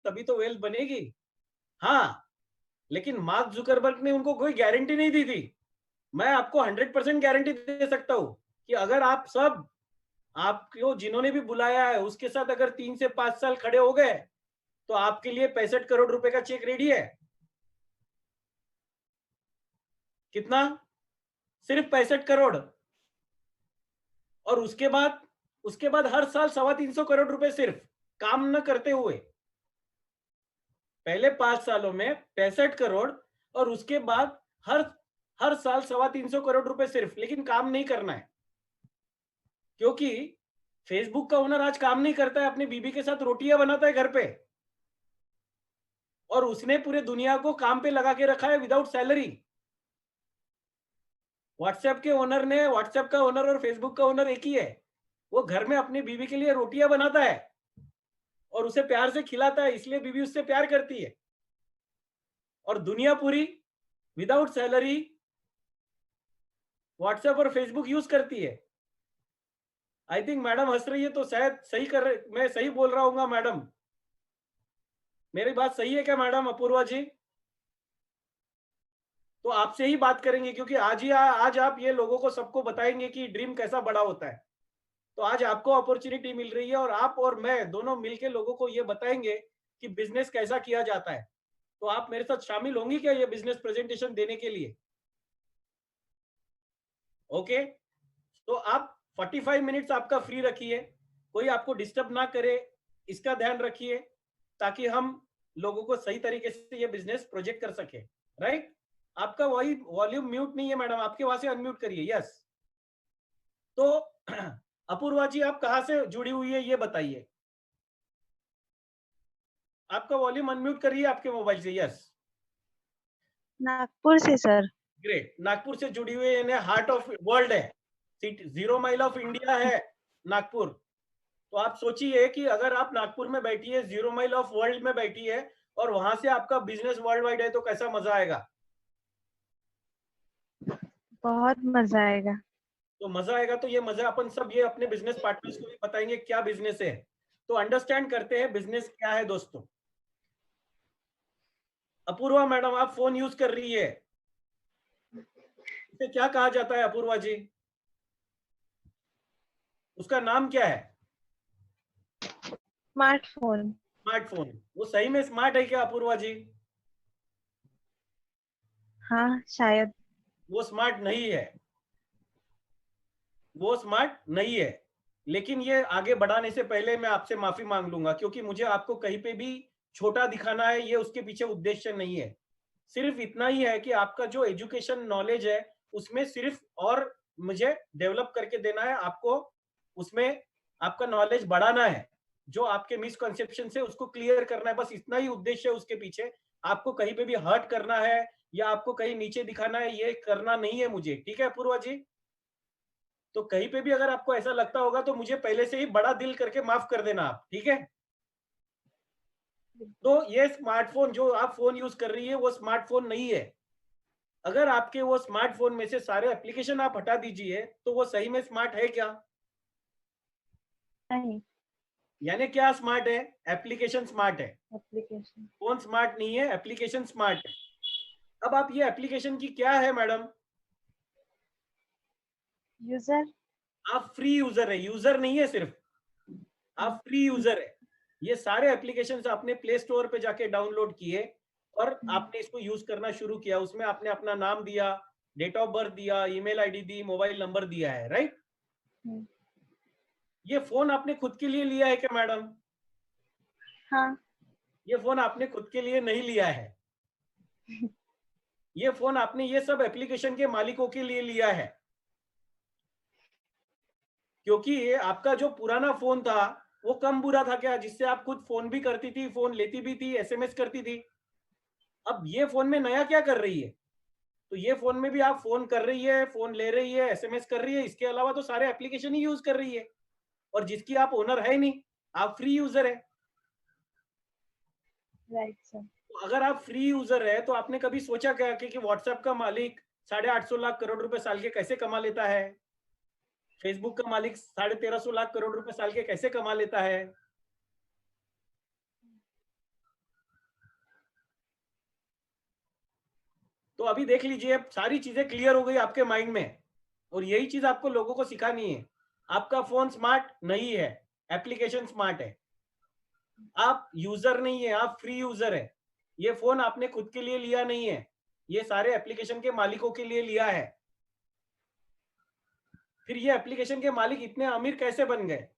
तभी तो वेल्थ बनेगी। हाँ, लेकिन मार्क जुकरबर्ग ने उनको कोई गारंटी नहीं दी थी। मैं आपको 100% गारंटी दे सकता हूं कि अगर आप सब, आपको जिन्होंने भी बुलाया है उसके साथ अगर 3 से 5 साल खड़े हो गए तो आपके लिए 65 करोड़ रुपए का चेक रेडी है। कितना? सिर्फ 65 करोड़। और उसके बाद हर साल 325 करोड़ रुपए सिर्फ काम न करते हुए। पहले 5 सालों में 65 करोड़, और उसके बाद हर हर साल 325 करोड़ रुपए सिर्फ, लेकिन काम नहीं करना है। क्योंकि फेसबुक का ओनर आज काम नहीं करता है, अपनी बीबी के साथ रोटियां बनाता है घर पे, और उसने पूरे दुनिया को काम पे लगा के रखा है विदाउट सैलरी। व्हाट्सएप का ओनर और फेसबुक का ओनर एक ही है। वो घर में अपनी बीवी के लिए रोटियां बनाता है और उसे प्यार से खिलाता है, इसलिए बीवी उससे प्यार करती है। और दुनिया पूरी विदाउट सैलरी व्हाट्सएप और फेसबुक यूज करती है। आई थिंक मैडम हंस रही है, तो शायद सही कर रहे, मैं सही बोल रहा हूँ मैडम। मेरी बात सही है क्या मैडम अपूर्वा जी? तो आपसे ही बात करेंगे, क्योंकि आज आप ये लोगों को सबको बताएंगे कि ड्रीम कैसा बड़ा होता है। तो आज आपको अपॉर्चुनिटी मिल रही है, और आप और मैं दोनों मिलके लोगों को ये बताएंगे कि बिजनेस कैसा किया जाता है। तो आप मेरे साथ शामिल होंगी क्या ये बिजनेस प्रेजेंटेशन देने के लिए? ओके, तो आप 45 मिनट्स आपका फ्री रखिए, कोई आपको डिस्टर्ब ना करे, इसका ध्यान रखिए, ताकि हम लोगों को सही तरीके से ये बिजनेस प्रोजेक्ट कर सके। राइट? आपका वही वॉल्यूम म्यूट नहीं है मैडम, आपके वहां से अनम्यूट करिए। यस। तो अपूर्वा जी, आप कहां से जुड़ी हुई है ये बताइए। आपका वॉल्यूम अनम्यूट करिए आपके मोबाइल से। यस, नागपुर से सर। ग्रेट। नागपुर से जुड़ी हुई है, हार्ट ऑफ वर्ल्ड है, 0 माइल ऑफ इंडिया है नागपुर। तो आप सोचिए कि अगर आप नागपुर में बैठी है, 0 माइल ऑफ वर्ल्ड में बैठी है, और वहां से आपका बिजनेस वर्ल्ड वाइड है, तो कैसा मजा आएगा? बहुत मजा आएगा। तो मजा आएगा, तो ये मजा अपन सब ये अपने बिजनेस पार्टनर्स को भी बताएंगे क्या बिजनेस है। तो अंडरस्टैंड करते हैं बिजनेस क्या है दोस्तों। अपूर्वा मैडम, आप फोन यूज कर रही है, इसे क्या कहा जाता है अपूर्वा जी? उसका नाम क्या है? स्मार्टफोन। स्मार्टफोन। वो सही में स्मार्ट है क्या अपूर्वा जी? हाँ शायद। वो स्मार्ट नहीं है, वो स्मार्ट नहीं है। लेकिन ये आगे बढ़ाने से पहले मैं आपसे माफी मांग लूंगा, क्योंकि मुझे आपको कहीं पे भी छोटा दिखाना है, ये उसके पीछे उद्देश्य नहीं है। सिर्फ इतना ही है कि आपका जो एजुकेशन नॉलेज है उसमें सिर्फ और मुझे डेवलप करके देना है आपको, उसमें आपका नॉलेज बढ़ाना है, जो आपके मिसकंसेप्शन है उसको क्लियर करना है, बस इतना ही उद्देश्य है उसके पीछे। आपको कहीं पे भी हर्ट करना है या आपको कहीं नीचे दिखाना है, ये करना नहीं है मुझे। ठीक है पूर्वा जी? तो कहीं पे भी अगर आपको ऐसा लगता होगा तो मुझे पहले से ही बड़ा दिल करके माफ कर देना आप। ठीक है? तो ये स्मार्टफोन जो आप फोन यूज कर रही है वो स्मार्टफोन नहीं है। अगर आपके वो स्मार्टफोन में से सारे एप्लीकेशन आप हटा दीजिए तो वो सही में स्मार्ट है क्या? नहीं। यानी क्या स्मार्ट है? एप्लीकेशन स्मार्ट है, एप्लीकेशन। फोन स्मार्ट नहीं है, एप्लीकेशन स्मार्ट है। अब आप ये एप्लीकेशन की क्या है मैडम? यूजर। आप फ्री यूजर है, यूजर नहीं है सिर्फ, आप फ्री यूजर है। ये सारे एप्लीकेशन आपने प्ले स्टोर पे जाके डाउनलोड किए और आपने इसको यूज करना शुरू किया, उसमें आपने अपना नाम दिया, डेट ऑफ बर्थ दिया, ईमेल आईडी दी, मोबाइल नंबर दिया है। राइट? ये फोन आपने खुद के लिए लिया है क्या मैडम? हाँ। ये फोन आपने खुद के लिए नहीं लिया है, ये फोन आपने ये सब एप्लीकेशन के मालिकों के लिए लिया है। क्योंकि ये आपका जो पुराना फोन था वो कम बुरा था क्या, जिससे आप खुद फोन भी करती थी, फोन लेती भी थी, एसएमएस करती थी। अब ये फोन में नया क्या कर रही है? तो ये फोन में भी आप फोन कर रही है, फोन ले रही है, एसएमएस कर रही है, इसके अलावा तो सारे एप्लीकेशन ही यूज कर रही है, और जिसकी आप ओनर है नहीं, आप फ्री यूजर है। Right sir. तो अगर आप फ्री यूजर है तो आपने कभी सोचा क्या कि व्हाट्सएप का मालिक 850 लाख करोड़ रुपए साल के कैसे कमा लेता है? फेसबुक का मालिक 1350 लाख करोड़ रुपए साल के कैसे कमा लेता है? तो अभी देख लीजिए, अब सारी चीजें क्लियर हो गई आपके माइंड में, और यही चीज आपको लोगों को सिखानी है। आपका फोन स्मार्ट नहीं है, एप्लीकेशन स्मार्ट है। आप यूजर नहीं है, आप फ्री यूजर है। ये फोन आपने खुद के लिए लिया नहीं है, ये सारे एप्लीकेशन के मालिकों के लिए लिया है। फिर ये एप्लीकेशन के मालिक इतने अमीर कैसे बन गए?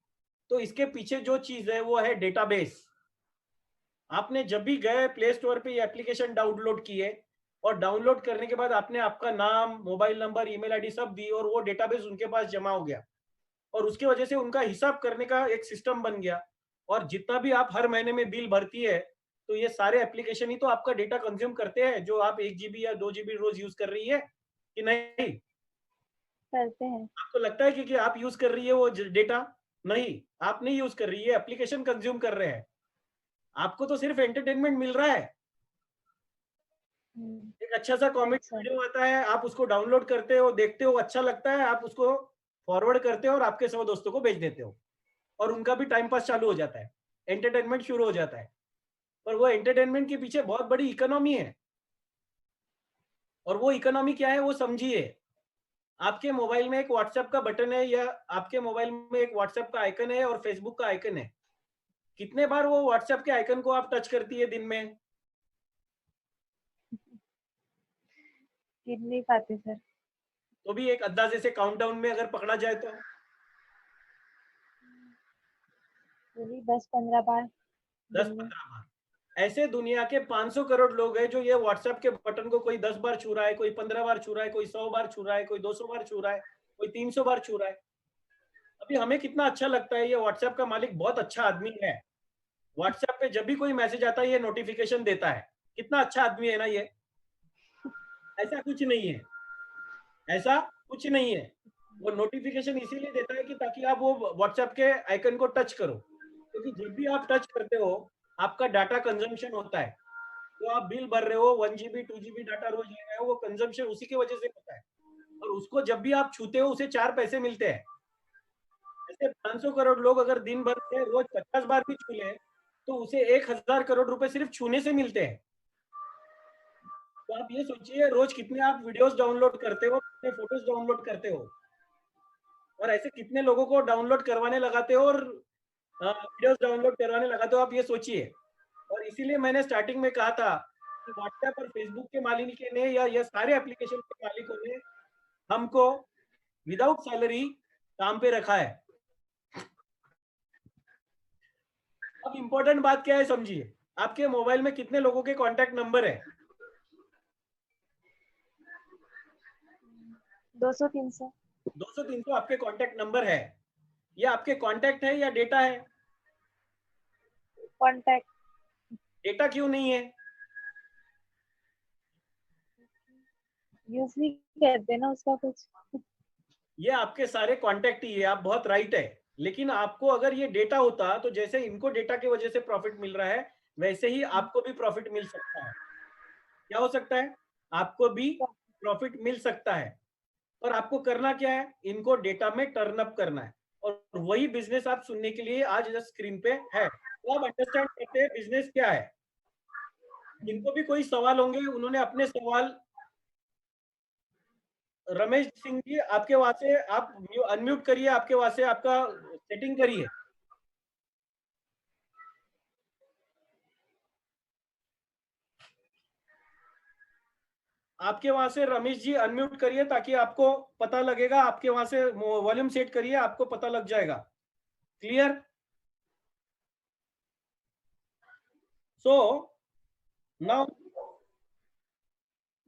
तो इसके पीछे जो चीज है वो है डेटाबेस। आपने जब भी गए प्ले स्टोर पे ये एप्लीकेशन डाउनलोड किए, और डाउनलोड करने के बाद आपने आपका नाम, मोबाइल नंबर, ईमेल आईडी सब दी, और वो डेटाबेस उनके पास जमा हो गया, और उसकी वजह से उनका हिसाब करने का एक सिस्टम बन गया। और जितना भी आप हर महीने में बिल भरती है, तो ये सारे एप्लीकेशन ही तो आपका डेटा कंज्यूम करते हैं, जो आप 1 GB या 2 GB रोज यूज कर रही है कि नहीं? करते हैं। आपको लगता है कि आप यूज कर रही है वो डेटा? नहीं, आप नहीं यूज कर रही है, एप्लीकेशन कंज्यूम कर रहे हैं। आपको तो सिर्फ एंटरटेनमेंट मिल रहा है। एक अच्छा सा राइट कॉमेडी सर। वीडियो आता है, आप उसको डाउनलोड करते हो, देखते हो, अच्छा लगता है, आप उसको फॉरवर्ड करते हो और आपके सब दोस्तों को भेज देते हो, और उनका भी टाइम पास चालू हो जाता है, एंटरटेनमेंट शुरू हो जाता है। पर वो एंटरटेनमेंट के पीछे बहुत बड़ी इकोनॉमी है, और वो इकोनॉमी क्या है वो समझिए। आपके मोबाइल में एक व्हाट्सएप का बटन है, या आपके मोबाइल में एक व्हाट्सएप का आइकन है और फेसबुक का आइकन है। कितने बार वो व्हाट्सएप के आइकन को आप टच करती है दिन में? गिन नहीं पाते सर। तो भी एक अंदाजे से काउंटडाउन में अगर पकड़ा जाए तो यही 10-15 बार दस दिन में। पंद्रह बार ऐसे दुनिया के 500 करोड़ लोग हैं जो ये व्हाट्सएप के बटन को कोई 10 बार छू रहा है, कोई 15 बार छू रहा है, कोई 100 बार छू रहा है, कोई 200 बार छू रहा है, कोई 300 बार छू रहा है। अभी हमें कितना अच्छा लगता है, ये व्हाट्सएप का मालिक बहुत अच्छा आदमी है। व्हाट्सएप पे जब भी कोई मैसेज आता है ये नोटिफिकेशन देता है। कितना अच्छा आदमी है ना ये? ऐसा कुछ नहीं है, ऐसा कुछ नहीं है। वो नोटिफिकेशन इसीलिए देता है कि ताकि आप वो व्हाट्सएप के आइकन को टच करो, क्योंकि जब भी आप टच करते हो आपका डाटा कंजम्पशन होता है। तो आप बिल भर रहे हो, 1 GB 2 GB डाटा रोज ले रहे हो, वो कंजम्पशन उसी की वजह से होता है। और उसको जब भी आप छूते हो उसे 4 पैसे मिलते हैं। ऐसे 500 करोड़ लोग अगर दिन भर में रोज 50 बार भी छू ले, तो उसे 1000 करोड़ रुपए सिर्फ छूने से मिलते हैं। तो आप ये सोचिए रोज कितने आप वीडियोस डाउनलोड करते हो, कितने फोटोज डाउनलोड करते हो, और ऐसे कितने लोगों को डाउनलोड करवाने लगाते हो, और वीडियोस डाउनलोड करवाने लगाते हो, आप ये सोचिए। और इसीलिए मैंने स्टार्टिंग में कहा था कि व्हाट्सएप और फेसबुक के मालिक ने, या ये सारे एप्लीकेशन के मालिकों ने हमको विदाउट सैलरी काम पे रखा है। अब इंपॉर्टेंट बात क्या है समझिए, आपके मोबाइल में कितने लोगों के कॉन्टैक्ट नंबर है? 200-300। 200-300 आपके कॉन्टैक्ट नंबर है। ये आपके कॉन्टैक्ट है या डेटा है? कॉन्टैक्ट। डेटा क्यों नहीं है? यूज नहीं करते ना उसका कुछ। ये आपके सारे कॉन्टैक्ट ही है, आप बहुत राइट है। लेकिन आपको अगर ये डेटा होता, तो जैसे इनको डेटा की वजह से प्रॉफिट मिल रहा है, वैसे ही आपको भी प्रॉफिट मिल सकता है। क्या हो सकता है? आपको भी प्रॉफिट मिल सकता है। पर आपको करना क्या है? इनको डेटा में टर्न अप करना है, और वही बिजनेस आप सुनने के लिए आज स्क्रीन पे है। तो आप अंडरस्टैंड करते हैं बिजनेस क्या है। जिनको भी कोई सवाल होंगे उन्होंने अपने सवाल, रमेश सिंह जी आपके वहां से आप अनम्यूट करिए, आपके वहां से आपका सेटिंग करिए। आपके वहां से रमेश जी अनम्यूट करिए, ताकि आपको पता लगेगा, आपके वहां से वॉल्यूम सेट करिए, आपको पता लग जाएगा। Clear? So now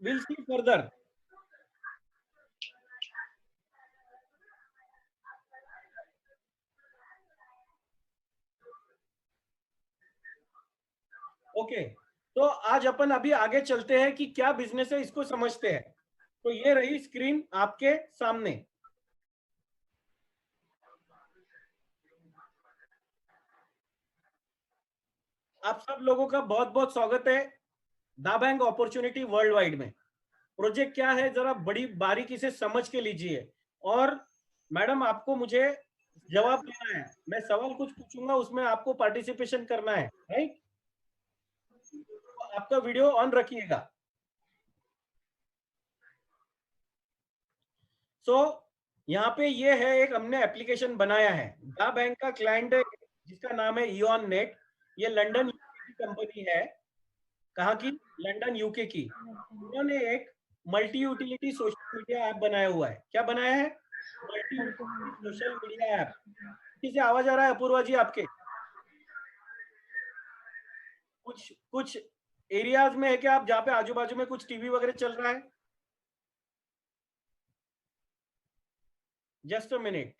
will see further. Okay, तो आज अपन अभी आगे चलते हैं कि क्या बिजनेस है, इसको समझते हैं। तो ये रही स्क्रीन आपके सामने। आप सब लोगों का बहुत बहुत स्वागत है the bank opportunity world wide में। प्रोजेक्ट क्या है जरा बड़ी बारीकी से समझ के लीजिए। और मैडम आपको मुझे जवाब देना है, मैं सवाल कुछ पूछूंगा उसमें आपको पार्टिसिपेशन करना है, राइट? तो आपका वीडियो ऑन रखिएगा। सो यहाँ पे ये है, एक हमने एप्लीकेशन बनाया है, दा बैंक का क्लाइंट है जिसका नाम है इॉन नेट। ये लंदन यूके की कंपनी है। कहाँ की? लंदन यूके की। उन्होंने एक multi utility social media app बनाया हुआ है। क्या बनाया है? Multi utility social media app. किसी से आवाज आ रहा है अपूर्वा जी आपके? कुछ कुछ एरियाज में है क्या आप जहाँ पे आजू बाजू में कुछ टीवी वगैरह चल रहा है? Just a minute.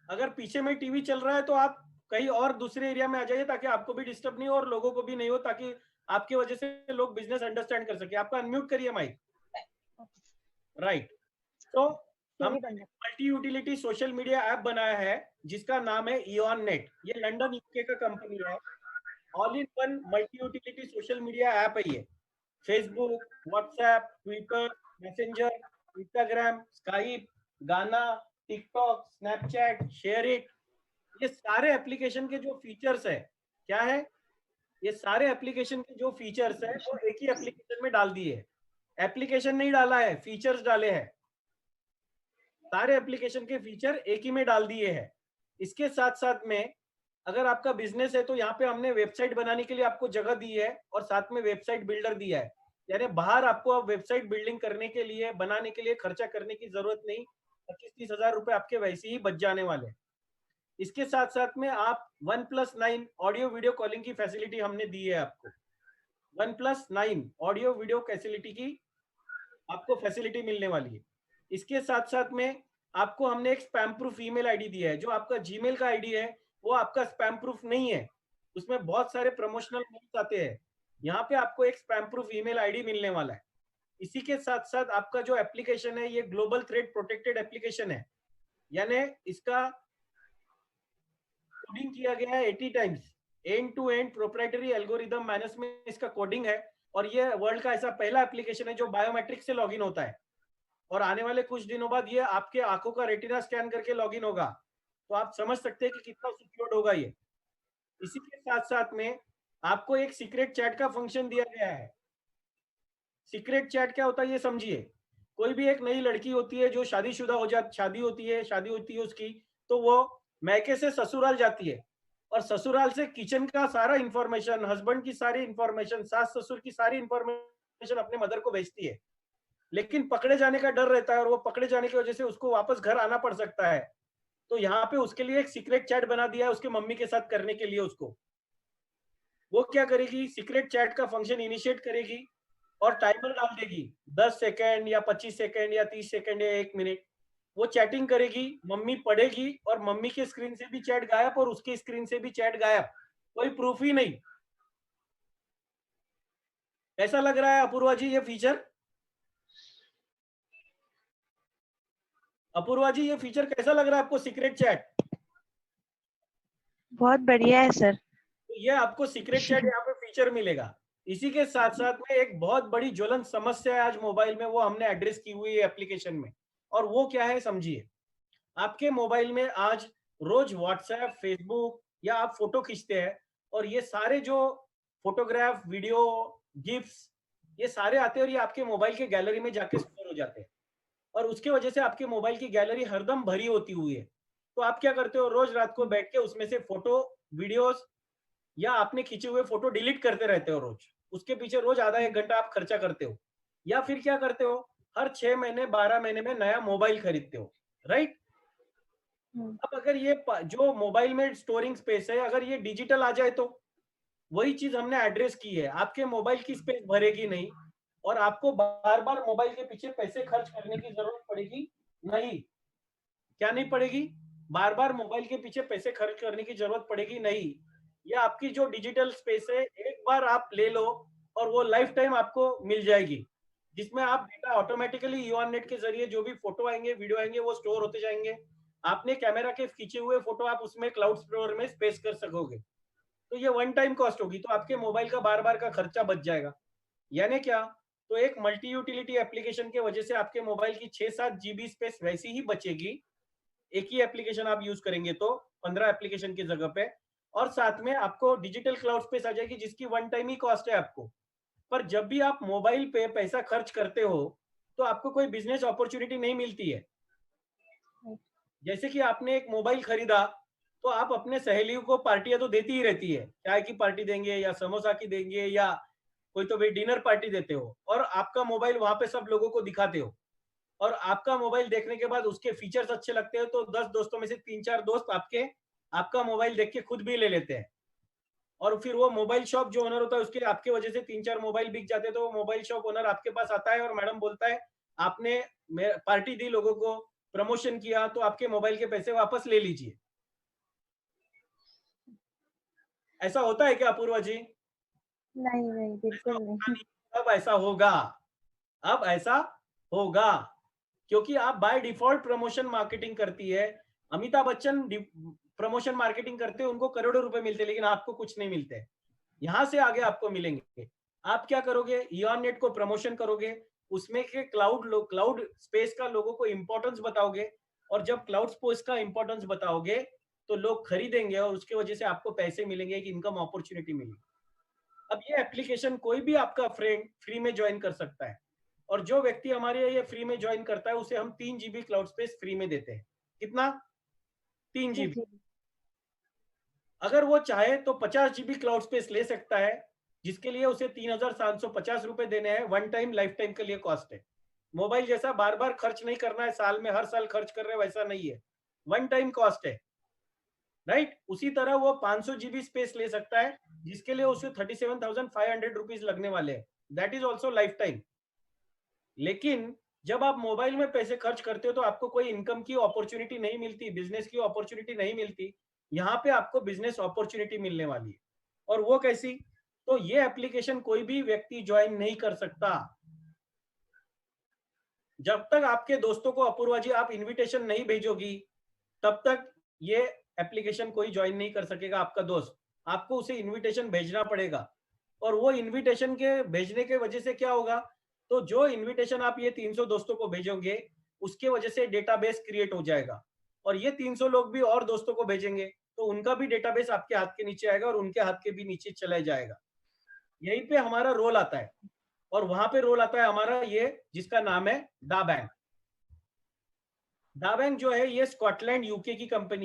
अगर पीछे में टीवी चल रहा है तो आप कहीं और दूसरे एरिया में आ जाइए ताकि आपको भी डिस्टर्ब नहीं हो और लोगों को भी नहीं हो, ताकि आपकी वजह से लोग बिजनेस अंडरस्टैंड कर सके। आपका अनम्यूट करिए माइक। राइट। तो हमने multi utility social media app बनाया है जिसका नाम है इॉन नेट। ये लंदन यूके का कंपनी है। All in one multi utility social media app है ये। Facebook, WhatsApp, Twitter, messenger, Instagram, Skype, गाना, टिकटॉक, स्नैपचैट, शेयर इट, ये सारे एप्लीकेशन के जो फीचर्स है, क्या है? ये सारे एप्लीकेशन के जो फीचर्स है वो एक ही एप्लीकेशन में डाल दिए है। एप्लीकेशन नहीं डाला है, फीचर्स डाले हैं। सारे एप्लीकेशन के फीचर एक ही में डाल दिए हैं। इसके साथ साथ में अगर आपका बिजनेस है तो यहाँ पे हमने वेबसाइट बनाने के लिए आपको जगह दी है और साथ में वेबसाइट बिल्डर दिया है। यानी बाहर आपको अब वेबसाइट बिल्डिंग करने के लिए, बनाने के लिए खर्चा करने की जरूरत नहीं। 25-30 हजार रुपए आपके वैसे ही बच जाने वाले हैं। इसके साथ साथ में आप 1+9 ऑडियो वीडियो कॉलिंग की फैसिलिटी हमने दी है आपको। 1+9 ऑडियो वीडियो फैसिलिटी की आपको फैसिलिटी मिलने वाली है। इसके साथ साथ में आपको हमने एक स्पैम प्रूफ ईमेल आईडी दिया है। जो आपका जीमेल का आईडी है वो आपका स्पैम प्रूफ नहीं है, उसमें बहुत सारे प्रमोशनल मेल्स आते हैं। यहाँ पे आपको एक स्पैम प्रूफ ईमेल आईडी मिलने वाला है। इसी के साथ साथ आपका जो एप्लीकेशन है ये ग्लोबल थ्रेड प्रोटेक्टेड एप्लीकेशन है। यानी इसका कोडिंग किया गया है 80 times. And to end proprietary algorithm मैनस में इसका कोडिंग है। और ये वर्ल्ड का ऐसा पहला एप्लीकेशन है जो बायोमेट्रिक से लॉगिन होता है। और आने वाले कुछ दिनों बाद ये आपके आंखों का रेटिना स्कैन करके लॉगिन होगा। तो आप समझ सकते हैं कि कितना सिक्योर्ड होगा ये। इसी के साथ साथ में आपको एक सीक्रेट चैट का फंक्शन दिया गया है। सीक्रेट चैट क्या होता है ये समझिए। कोई भी एक नई लड़की होती है जो शादीशुदा हो जाती, शादी होती है उसकी, तो वो मैके से ससुराल जाती है और ससुराल से किचन का सारा इंफॉर्मेशन, हस्बैंड की सारी इंफॉर्मेशन, सास ससुर की सारी इंफॉर्मेशन अपने मदर को भेजती है। लेकिन पकड़े जाने का डर रहता है और वो पकड़े जाने की वजह से उसको वापस घर आना पड़ सकता है। तो यहाँ पे उसके लिए एक सीक्रेट चैट बना दिया है उसके मम्मी के साथ करने के लिए। उसको वो क्या करेगी, सीक्रेट चैट का फंक्शन इनिशिएट करेगी और टाइमर डाल देगी 10 सेकंड या 25 सेकंड या 30 सेकंड या 1 मिनट। वो चैटिंग करेगी, मम्मी पढ़ेगी और मम्मी के स्क्रीन से भी चैट गायब और उसके स्क्रीन से भी चैट गायब। कोई प्रूफ ही नहीं। कैसा लग रहा है अपूर्वा जी ये फीचर? अपूर्वा जी ये फीचर कैसा लग रहा है आपको, सीक्रेट चैट? बहुत बढ़िया है सर। तो ये आपको सीक्रेट चैट यहाँ पे फीचर मिलेगा। इसी के साथ साथ में एक बहुत बड़ी ज्वलंत समस्या है आज मोबाइल में, वो हमने एड्रेस की हुई है एप्लीकेशन में। और वो क्या है समझिए। आपके मोबाइल में आज रोज व्हाट्सएप, फेसबुक या आप फोटो खींचते हैं और ये सारे जो फोटोग्राफ, वीडियो, गिफ्ट्स, ये सारे आते हैं और ये आपके मोबाइल के गैलरी में जाके स्टोर हो जाते हैं। और उसके वजह से आपके मोबाइल की गैलरी हरदम भरी होती हुई है। तो आप क्या करते हो, रोज रात को बैठ के उसमें से फोटो, वीडियोस या आपने खींचे हुए फोटो डिलीट करते रहते हो रोज। उसके पीछे रोज आधा 1 घंटा आप खर्चा करते हो। या फिर क्या करते हो, हर 6 महीने 12 महीने में नया मोबाइल खरीदते हो। राइट। अब अगर ये जो मोबाइल में स्टोरिंग स्पेस है अगर ये डिजिटल आ जाए तो वही चीज हमने एड्रेस की है, आपके मोबाइल की स्पेस भरेगी नहीं और आपको बार बार मोबाइल के पीछे पैसे खर्च करने की जरूरत पड़ेगी नहीं। क्या नहीं पड़ेगी? बार बार मोबाइल के पीछे पैसे खर्च करने की जरूरत पड़ेगी नहीं। ये आपकी जो डिजिटल स्पेस है एक बार आप ले लो और वो लाइफ टाइम आपको मिल जाएगी, जिसमें आप डेटा ऑटोमेटिकली ईऑन नेट के जरिए जो भी फोटो आएंगे, वीडियो आएंगे, वो स्टोर होते जाएंगे। आपने कैमरा के खींचे हुए फोटो आप उसमें क्लाउड स्टोर में स्पेस कर सकोगे। तो ये वन टाइम कॉस्ट होगी, तो आपके मोबाइल का बार बार का खर्चा बच जाएगा। यानी क्या? तो एक मल्टी यूटिलिटी एप्लीकेशन के वजह से आपके मोबाइल की 6-7 GB स्पेस वैसी ही बचेगी। एक ही एप्लीकेशन आप यूज करेंगे तो 15 एप्लीकेशन की जगह पे। और साथ में आपको डिजिटल क्लाउड स्पेस आ जाएगी जिसकी वन टाइम ही कॉस्ट है आपको। पर जब भी आप मोबाइल पे पैसा खर्च करते हो तो आपको कोई बिजनेस अपॉर्चुनिटी नहीं मिलती है। जैसे कि आपने एक मोबाइल खरीदा तो आप अपने सहेलियों को पार्टियां तो देती ही रहती है, चाय की पार्टी देंगे या समोसा की देंगे या कोई तो भाई डिनर पार्टी देते हो, और आपका मोबाइल वहां पे सब लोगों को दिखाते हो। और आपका मोबाइल देखने के बाद उसके फीचर्स अच्छे लगते हैं तो 10 दोस्तों में से 3-4 दोस्त आपका मोबाइल देख के खुद भी ले लेते हैं। और फिर वो मोबाइल शॉप जो ओनर होता है उसके आपके वजह से 3-4 मोबाइल बिक जाते हैं, तो वो मोबाइल शॉप ओनर आपके पास आता है और मैडम बोलता है आपने पार्टी दी लोगों को, प्रमोशन किया, तो आपके मोबाइल के पैसे वापस ले लीजिए। ऐसा होता है क्या अपूर्वा जी? नहीं नहीं, ऐसा बिल्कुल होता नहीं। नहीं, अब ऐसा होगा। अब ऐसा होगा क्योंकि आप बाय डिफॉल्ट प्रमोशन मार्केटिंग करती है। अमिताभ बच्चन प्रमोशन मार्केटिंग करते हैं, उनको करोड़ों रुपए मिलते हैं, लेकिन आपको कुछ नहीं मिलते। यहाँ से आगे आपको मिलेंगे। आप क्या करोगे? इऑन नेट को प्रमोशन करोगे, उसमें के क्लाउड स्पेस का लोगों को इंपॉर्टेंस बताओगे, और जब क्लाउड स्पेस का इंपॉर्टेंस बताओगे तो लोग खरीदेंगे और उसके वजह से आपको पैसे मिलेंगे, एक इनकम अपॉर्चुनिटी मिलेगी। अब ये एप्लीकेशन कोई भी आपका फ्रेंड फ्री में ज्वाइन कर सकता है, और जो व्यक्ति हमारे ये फ्री में ज्वाइन करता है उसे हम 3 GB क्लाउड स्पेस फ्री में देते हैं। कितना? 3 GB। जी। अगर वो चाहे तो 50 GB क्लाउड स्पेस ले सकता है, जिसके लिए उसे 3,750 रुपए देने हैं, वन टाइम लाइफ टाइम के लिए कॉस्ट है। मोबाइल जैसा बार बार खर्च नहीं करना है, साल में हर साल खर्च कर रहे वैसा नहीं है, वन टाइम कॉस्ट है। राइट? उसी तरह वो 500 GB स्पेस ले सकता है, जिसके लिए उसे 37,500 रुपीज लगने वाले हैं, that is also life time. लेकिन जब आप मोबाइल में पैसे खर्च करते हो तो आपको कोई इनकम की अपॉर्चुनिटी नहीं मिलती, बिजनेस की अपॉर्चुनिटी नहीं मिलती। यहाँ पे आपको बिजनेस अपॉर्चुनिटी मिलने वाली है। और वो कैसी? तो ये एप्लीकेशन कोई भी व्यक्ति ज्वाइन नहीं कर सकता जब तक आपके दोस्तों को, अपूर्वा जी, आप इनविटेशन नहीं भेजोगी, तब तक ये एप्लीकेशन कोई ज्वाइन नहीं कर सकेगा आपका दोस्त। आपको उसे इनविटेशन भेजना पड़ेगा, और वो इनविटेशन के भेजने के वजह से क्या होगा? तो जो इनविटेशन आप ये 300 दोस्तों को भेजोगे, उसके वजह से डेटाबेस क्रिएट हो जाएगा, और ये 300 लोग भी और दोस्तों को भेजेंगे, तो उनका भी डेटाबेस आपके हाथ के नीचे आएगा और उनके हाथ के भी नीचे चला जाएगा। यहीं पे हमारा रोल आता है, और वहां पे रोल आता है हमारा ये, जिसका नाम है दा बैंक। दा बैंक जो है ये स्कॉटलैंड यूके की कंपनी है।